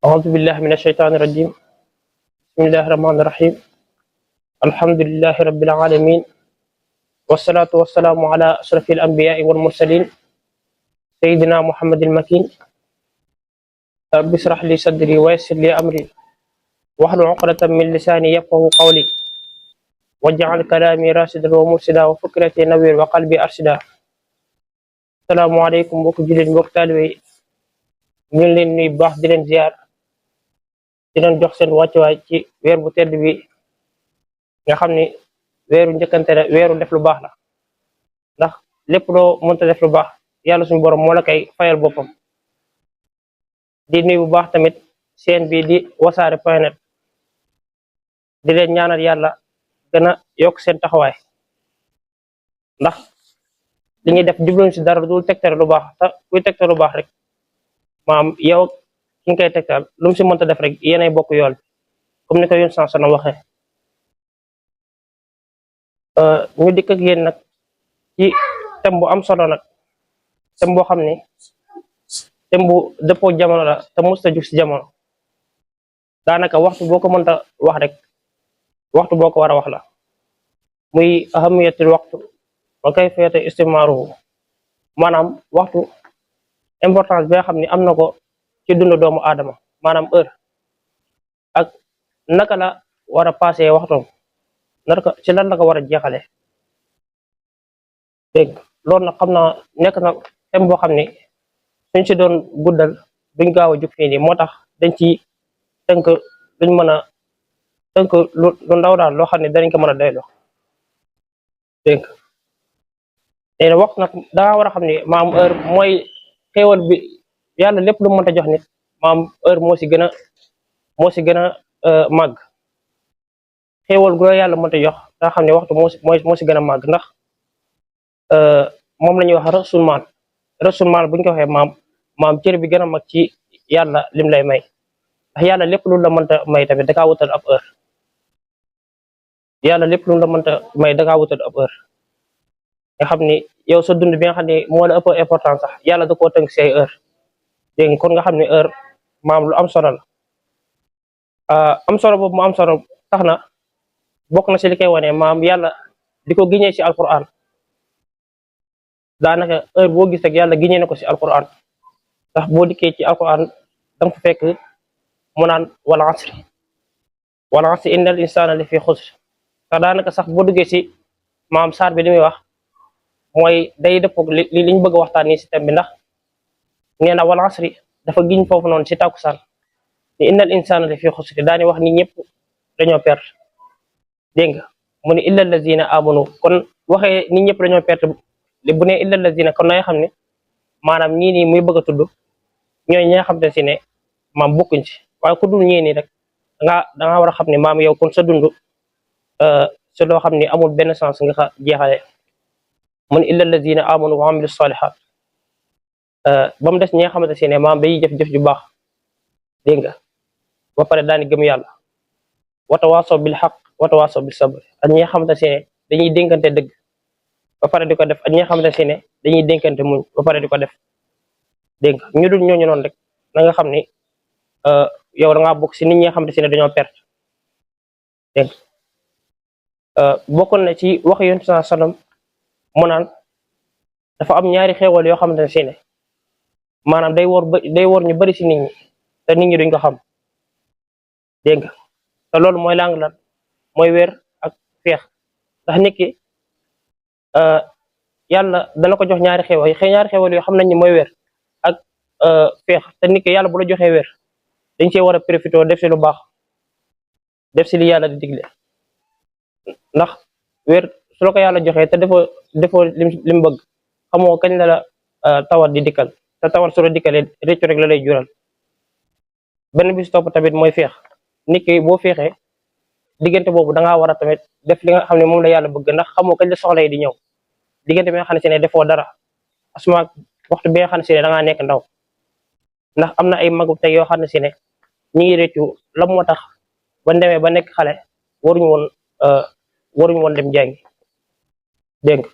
أعوذ بالله من الشيطان الرجيم. بسم الله الرحمن الرحيم. الحمد لله رب العالمين، والصلاة والسلام على أشرف الأنبياء والمرسلين سيدنا محمد المكين. رب اشرح لي صدري ويسر لي أمري واحلل عقدة من لساني يفقهوا قولي واجعل كلامي راشدا ومرشدا وفكرتي نوير وقلبي أرشدا. السلام عليكم mbokk jullit mbokk taalibe yi ñu ngi leen nuyu baax di leen ziar di leen jox seen wàccuwaay ci weer bu tedd bi nga xam ni weeru njëkkante la, weeru def lu baax la, ndax lépp loo mënta def lu baax yàlla suñu borom moo la koy fayal boppam. di nuyu bu baax tamit seen bi di wasaare point net di leen ñaanal yàlla gën a yokk seen taxawaay, ndax li ñuy def jubluñ si dara dul tegtal lu baax, te kuy tegtal lu baax rek maam yow ki nga koy tegtal lu mu si mënta def rek yéenay bokk yool comme ni ko yoon sansana waxee. ñu dikk ak yéen nag ci thème bu am solo nag, thème boo xam ni thème bu dëppoo jamono la te musta jug si jamono. daanaka waxtu boo ko mënta wax rek waxtu boo ko war a wax la, muy ahamiyatul waxtu wa kayfiyatu istimaaruhu, maanaam waxtu importance bi nga xam ni am na ko ci dundu doomu aadama, maanaam heure ak naka la war a passé waxtoom, naka ci lan la ko war a jeexale. dégg loolu nag xam naa nekk na thème boo xam ni suñ si doon guddal duñ gaaw a jug fii nii, moo tax dañ ci tënk luñ mën a tënk lu ndaw daal loo xam ne danañ ko mën a doyloo. dégg nga waxtu nag dangaa war a xam ni maam heure mooy xéewal bi yàlla lépp lu mënta jox nit, maam heure moo si gën a màgg. xéewal gu la yàlla mënta jox daa xam ne waxtu moo si gën a màgg, ndax moom la ñuy wax rasul maal buñ ko waxee maam cër bi gën a mag ci yàlla lim lay may, ndax yàlla lépp lu la mënta may tamit da kaa wutal ab heure. yàlla lépp lu la mënta may da kaa wutal ab heure nga xam ni yow sa dund bi nga xam ne moo la ëpp importance sax yàlla da koo tënk si ay heure. dégg nga kon nga xam ne heure maam lu am solo la. am solo boobu mu am solo tax na bokk na si li koy wane maam yàlla di ko giñee si alquran. daanaka heure boo gis rek yàlla giñee na ko si alquran, ndax boo dikkee ci alquran da nga fa fekk mu naan wal asri innal insana la fi xusr. te daanaka sax boo duggee si maam saar bi li muy wax mooy day dëppoog li liñ bëgg a waxtaan nii si thème bi, ndax nee na wal asri dafa giñ foofu noonu si tàkkusaan ni innal insana la fi xusr, daani wax ni ñëpp dañoo perte. dégg nga mu ne illa allazina amanu, kon waxee ni ñëpp dañoo perte bu ne illa allazina kon na nga xam ne maanaam ñii nii muy bëgg a tudd ñooy ñi nga xam te si ne maam bokkuñ ci, waaye ku dul ñii nii rek danga war a xam ne maam yow kon sa dund si loo xam ne amul benn sens nga xa jeexale. mu ne illa allazina amanu wa amilu salihat, ba mu des ñi nga xamante si ne maam dañuy jëf-jëf ju baax. dégg nga ba pare daani gëm yàlla watawaasaw bil xaq watawaasaw bis sabr, ak ñi nga xamante si ne dañuy dénkante dëgg ba pare di ko def, ak ñi nga xamante si ne dañuy dénkante muñ ba pare di ko def. dégg nga ñu dul ñooñu noonu rek na nga xam ni yow da ngaa bokk si nit ñi nga xamante si ne dañoo perte. dégg nga bokkoon na ci wax yonent saa sallam mu naan dafa am ñaari xéewal yoo xamante ne si ne maanaam day wor ñu bari si nit ñi te nit ñi duñ ko xam. dégg nga te loolu mooy lang lan mooy weer ak feex, ndax nit ki yàlla dana ko jox ñaari xéewal yoo xam nañ ni mooy weer ak feex, te nit ki yàlla bu la joxee weer dañ cee war a profité def si lu baax, def si li yàlla di digle. ndax weer su la ko yàlla joxee te defoo lim bëgg, xamoo kañ la tawat di dikkal, te tawat su la dikkalee réccu rek la lay jural. benn bis topp tamit mooy feex, nit ki boo feexee diggante boobu da ngaa war a tamit def li nga xam ne moom la yàlla bëgg, ndax xamoo kañ la soxla yi di ñëw. diggante bi nga xam ne si ne defoo dara asuma waxtu bi nga xam ne si ne da ngaa nekk ndaw, ndax am na ay magub tey yoo xam ne si ne ñi ngi réccu la moo tax ba demee ba nekk xale waruñu woon dem jàngi. dégg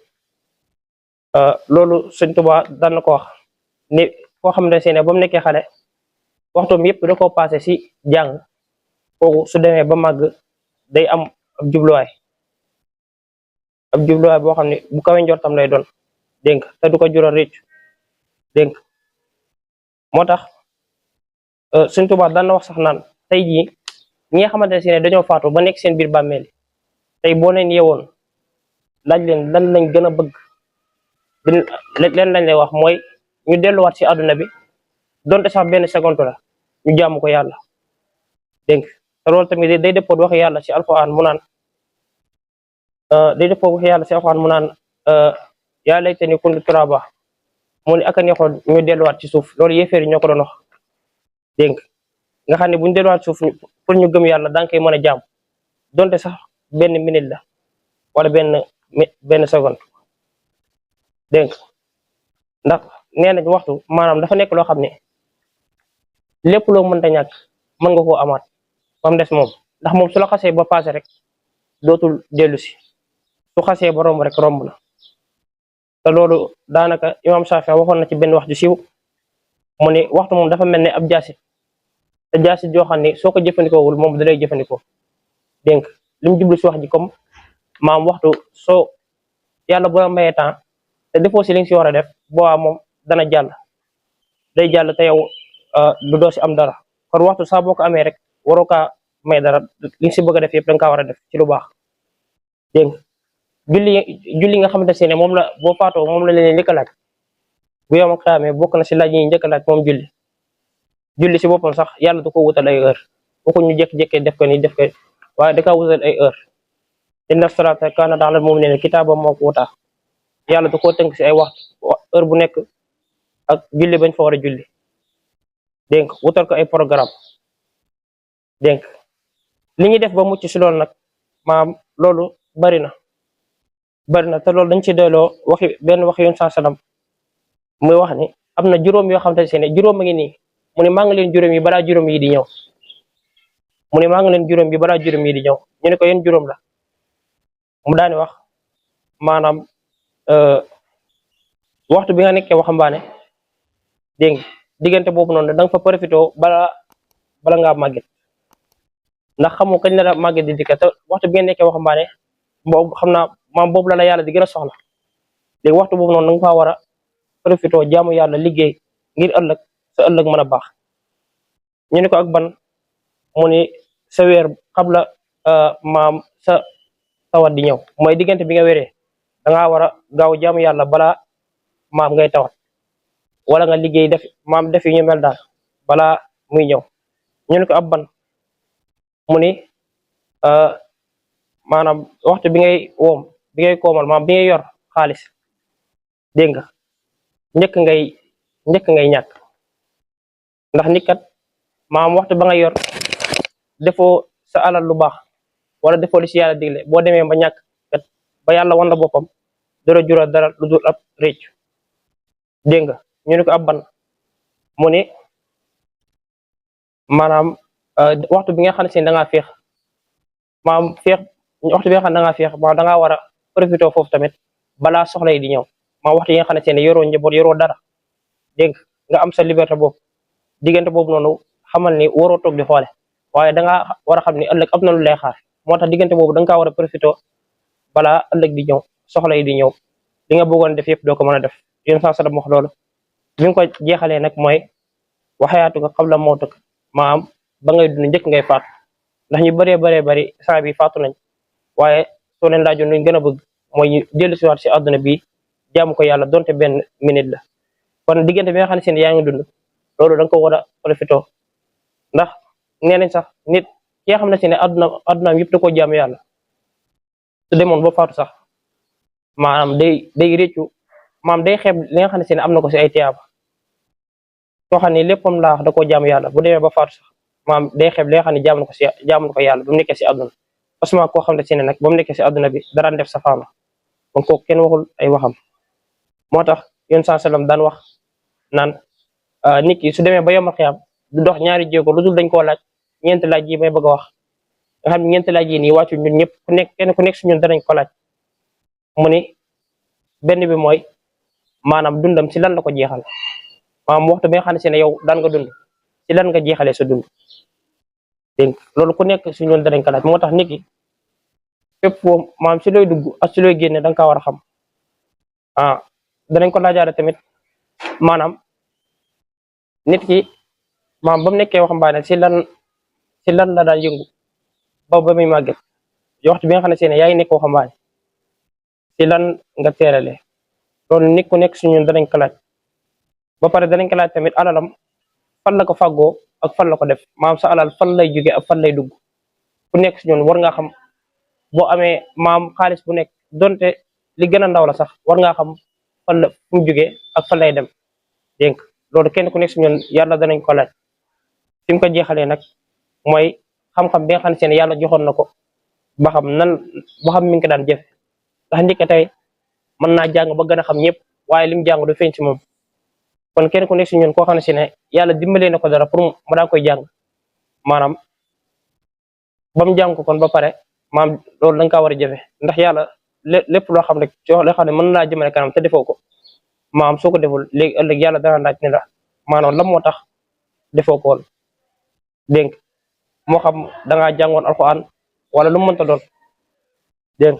nga loolu Sëñ Tuubaa daan na ko wax ni koo xam ne si ne ba mu nekkee xale waxtoom yëpp da koo passé si jàng kooku su demee ba màgg day am ab jubluwaay boo xam ne bu kawe njortam lay doon dégg nga te du ko jural réccu dégg nga moo tax Sëñ Tuubaa daan na wax sax naan tey jii ñi nga xamante ne dañoo faatu ba nekk seen biir bàmmeel tey boo leen yeewoon laaj leen lan lañ gën a bëgg leen lañ lay wax mooy ñu delluwaat ci àdduna bi donte sax benn seconde la ñu jaamu ko yàlla dégg nga te loolu tamit day dëppoot wax yàlla ci alxuraan mu naan day dëppoot wax yàlla ci alxuraan mu naan yaa laytanii kuntu turaaba mu ne aka neexoon ñu delluwaat ci suuf loolu yéeféer yi ñoo ko doon wax dégg nga xam ne bu ñu delluwaat suuf pour ñu gëm yàlla danga koy mën a jaam donte sax benn minute la wala benn seconde dégg nga ndax nee nañ waxtu maanaam dafa nekk loo xam ne lépp loo mënta ñàkk mën nga koo amaat ba mu des moom ndax moom su la xasee ba passé rek dootul dellu si su xasee ba romb rek romb na te loolu daanaka imam Shafi waxoon na ci benn wax ju siiw mu ne waxtu moom dafa mel ne ab jaasi te jaasi joo xam ne soo ko jëfandikoowul moom da lay jëfandikoo dégg nga li mu jublu si wax ji comme maam waxtu soo yàlla bu la mayee temps te defoo si li nga si war a def boobaa moom dana jàll day jàll te yow du doo si am dara kon waxtu saa boo ko amee rek waroo kaa may dara li nga si bëgg a def yëpp da nga kaa war a def ci lu baax dégg nga julli nga xamante ne moom la boo faatoo moom la leen njëkk a laaj bu yow ak xaamee bokk na si laaj yi njëkk a laaj moom julli si boppam sax yàlla du ko wutal ay heure waxuñ ñu jékki-jékki def ko ni def ko waaye da kaa wutal ay heure inna salaata kaanat alal mu'miniina kitaaban mawquuta yàlla du koo tënk si ay waxtu heure bu nekk ak julli bañ fa war a julli dégg nga wutal ko ay programme dégg nga li ñuy def ba mucc si loolu nag maam loolu bari na te loolu dañ ci doyloo benn wax yoon saa salaam muy wax ni am na juróom yoo xamante ne juróom a ngi nii mu ne maa ngi leen juróom yi balaa juróom yi di ñëw mu ne maa ngi leen juróom yi balaa juróom yi di ñëw ñu ne ko yéen juróom la mu daani wax maanaam waxtu bi nga nekkee waxambaane dégg nga diggante boobu noonu da nga fa profité bala ngaa màgget ndax xamu kañ la màgget di dikka te waxtu bi nga nekkee waxambaane boobu xam naa maam boobu la yàlla di gën a soxla léegi waxtu boobu noonu da nga faa war a profité jaamu yàlla liggéey ngir ëllëg sa ëllëg mën a baax ñu ne ko ak ban mu ni sa weer xabla maam sa tawat di ñëw mooy diggante bi nga wéree da ngaa war a gaaw jaamu yàlla balaa maam ngay tawat wala nga liggéey def maam def yi ñu mel daal balaa muy ñëw ñu ne ko ab ban mu ni maanaam waxtu bi ngay koomal maam bi ngay yor xaalis dégg nga njëkk ngay ñàkk ndax nit kat maam waxtu ba nga yor defoo sa alal lu baax wala defoo li si yàlla digle boo demee ba ñàkk kat ba yàlla wan la boppam dara jural dara lu dul ab réccu dégg nga ñu ne ko ab ban mu ne maanaam waxtu bi nga xam ne si da ngaa féex maam féex waxtu bi nga xam ne da ngaa féex maam da ngaa war a profité foofu tamit balaa soxla yi di ñëw maam waxtu yi nga xam ne seen yoroo njaboot yoroo dara dégg nga am sa liberté boobu diggante boobu noonu xamal ni waroo toog di xoole waaye da ngaa war a xam ni ëllëg am na lu lay xaar moo tax diggante boobu da nga kaa war a profité balaa ëllëg di ñëw soxla yi di ñëw li nga bëggoon def yëpp doo ko mën a def yéen saa sallam wax loolu bi nga ko jeexalee nag mooy waxayaatuka qabla mawtika maam ba ngay dund njëkk ngay faatu ndax ñu bëree bëri saa bi faatu nañ waaye soo leen laajoon luñ gën a bëgg mooy ñu dellu si waat si àdduna bi jaamu ko yàlla donte benn minute la kon diggante bi nga xam ne seen yaa ngi dund loolu da nga ko war a profité ndax nee nañ sax nit ki nga xam ne si ne àddunaam yëpp da koo jaamu yàlla su demoon ba faatu sax maanaam day réccu maanaam day xeeb li nga xam ne si ne am na ko si ay tiyaaba soo xam ne léppam laa wax da koo jaamu yàlla bu demee ba faatu sax maanaam day xeeb li nga xam ne jaamu na ko yàlla ba mu nekkee si àdduna asuma koo xam ne si ne nag ba mu nekkee si àdduna bi daraan def safaana kon kooku kenn waxul ay waxam moo tax yéen saa sallam daan wax naan nit ki su demee ba yomal xiyam du dox ñaari jéego lu dul dañ koo laaj ñeenti laaj yi may bëgg a wax nga xam ne ñeenti laaj yi nii wàccu ñun ñëpp kenn ku nekk si ñun danañ ko laaj mu ni benn bi mooy maanaam dundam si lan la ko jeexal maanaam waxtu bi nga xam ne si ne yow daan nga dund ci lan nga jeexalee sa dund dégg nga loolu ku nekk si ñun danañ ko laaj moo tax nit ki fépp foo maam si looy dugg ak si looy génne da nga kaa war a xam danañ ko laajaale tamit maanaam nit ki maam ba mu nekkee waxambaane si lan la daan yëngu ba muy màgget waxtu bi nga xam ne seen yaa ngi nekk waxambaane si lan nga teerale loolu nit ku nekk si ñun danañ ko laaj ba pare danañ ko laaj tamit alalam fan la ko fàggoo ak fan la ko def maam sa alal fan lay jóge ak fan lay dugg ku nekk si ñun war ngaa xam boo amee maam xaalis bu nekk donte li gën a ndaw la sax war ngaa xam fan la fu mu jógee ak fan lay dem dégg nga loolu kenn ku nekk si ñun yàlla danañ ko laaj fi mu ko jeexalee nag mooy xam-xam bi nga xam ne seen yàlla joxoon na ko ba xam mi ngi ko daan jëfe ndax ndika tey mën naa jàng ba gën a xam ñëpp waaye lim jàng du feeñ ci moom kon kenn ku nekk si ñun koo xam ne si ne yàlla dimbalee na ko dara pour mu daa koy jàng maanaam ba mu jàng ko kon ba pare maam loolu da nga kaa war a jëfe ndax yàlla lépp loo xam rek ci loo xam ne mën naa jëmale kanam te defoo ko maam soo ko deful léegi ëllëg yàlla dana laaj ne la maanaam lan moo tax defoo ko woon dégg moo xam da ngaa jàngoon alxuraan wala lu mu mënta doon dégg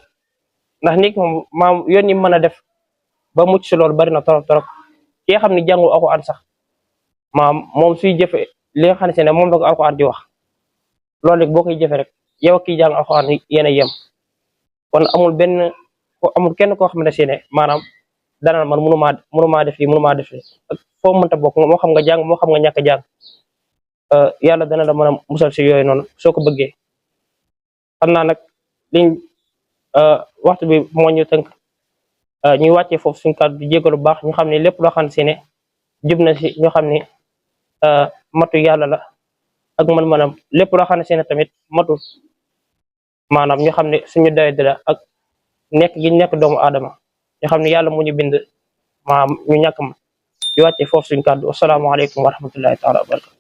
ndax nit moom maam yoon yi mën a def ba mucc si loolu bari na torop torop ki nga xam ne jàngul alxuraan sax maam moom suy jëfe li nga xam ne ne moom la ko alxuraan di wax loolu rek boo koy jëfe rek yow ak kiy jàng alxuraan yéen a yem kon amul kenn koo xam ne si ne maanaam dana man mënumaa def lii mënumaa def lii ak foo mënta bokk moo xam nga jàng moo xam nga ñàkk a jàng yàlla dana la mën a musal si yooyu noonu soo ko bëggee xam naa nag liñ waxtu bi moo ñu tënk ñuy wàccee foofu suñu kàddu di jégalu bu baax ñu xam ne lépp loo xam ne si ne jub na si ñu xam ne matu yàlla la ak man-manam lépp loo xam ne si ne tamit matu maanaam ñu xam ne suñu doy la ak nekk gi nekk doomu aadama ñu xam ne yàlla mu ñu bind maanaam ñu ñàkk ma di wàccee foofu suñu kàddu asalaamaaleykum wa rahmatullahi taala wa barakatu